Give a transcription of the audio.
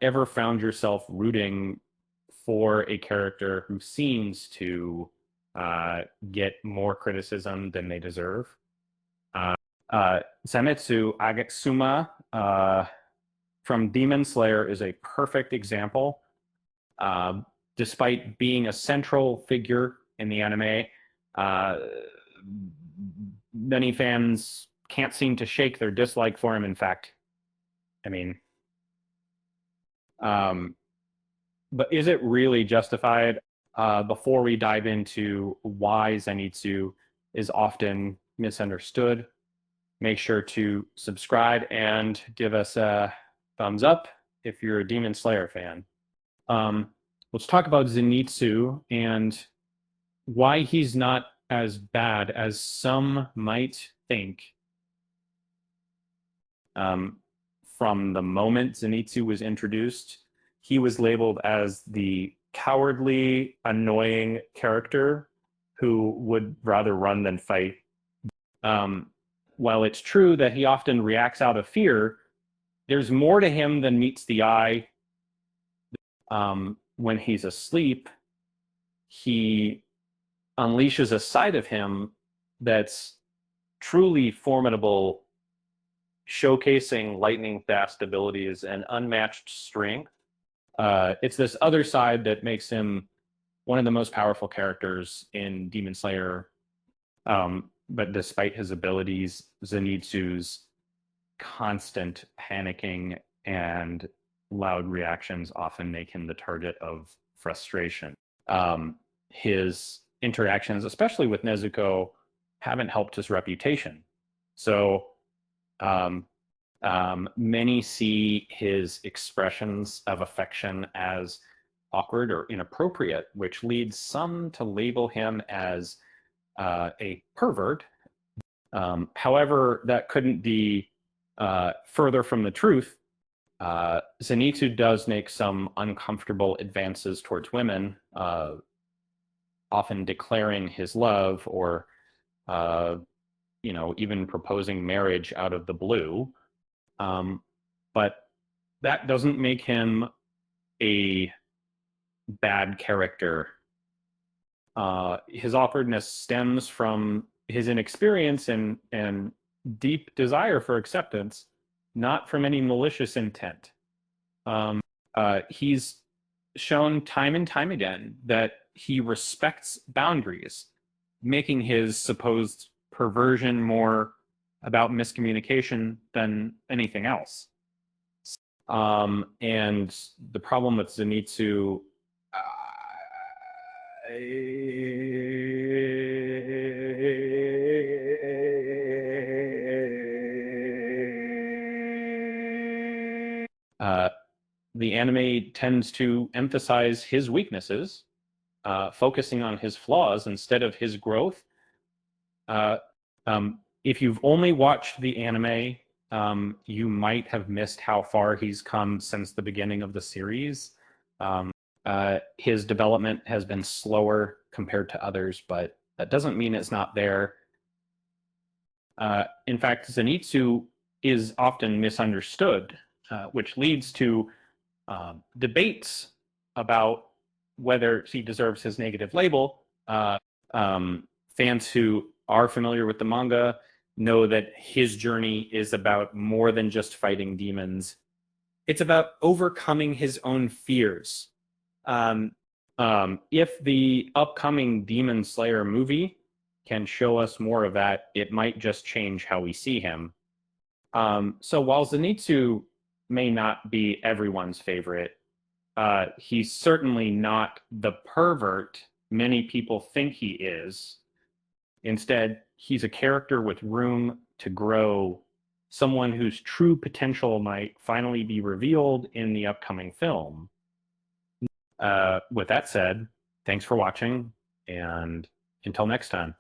ever found yourself rooting for a character who seems to get more criticism than they deserve? Zenitsu Agatsuma from Demon Slayer is a perfect example. Uh, Despite being a central figure in the anime, uh, many fans can't seem to shake their dislike for him. In fact, I mean, um, but is it really justified? Before we dive into why Zenitsu is often misunderstood, make sure to subscribe and give us a thumbs up if you're a Demon Slayer fan. Um, let's talk about Zenitsu and why he's not as bad as some might think. Um, from the moment Zenitsu was introduced, he was labeled as the cowardly, annoying character who would rather run than fight. Um, while it's true that he often reacts out of fear, there's more to him than meets the eye. When he's asleep, he unleashes a side of him that's truly formidable, showcasing lightning fast abilities and unmatched strength. It's this other side that makes him one of the most powerful characters in Demon Slayer. But despite his abilities, Zenitsu's constant panicking and loud reactions often make him the target of frustration. His interactions, especially with Nezuko, haven't helped his reputation. So many see his expressions of affection as awkward or inappropriate, which leads some to label him as a pervert. However, that couldn't be further from the truth. Zenitsu does make some uncomfortable advances towards women, often declaring his love or, even proposing marriage out of the blue. But that doesn't make him a bad character. His awkwardness stems from his inexperience and deep desire for acceptance, not from any malicious intent. He's shown time and time again that he respects boundaries, making his supposed perversion more about miscommunication than anything else. And the problem with Zenitsu, the anime tends to emphasize his weaknesses, focusing on his flaws instead of his growth. If you've only watched the anime, you might have missed how far he's come since the beginning of the series. His development has been slower compared to others, but that doesn't mean it's not there. In fact, Zenitsu is often misunderstood, which leads to debates about whether he deserves his negative label. Fans who are familiar with the manga know that his journey is about more than just fighting demons. It's about overcoming his own fears. If the upcoming Demon Slayer movie can show us more of that, it might just change how we see him. So while Zenitsu may not be everyone's favorite, he's certainly not the pervert many people think he is. Instead, he's a character with room to grow, someone whose true potential might finally be revealed in the upcoming film. With that said, thanks for watching, and until next time.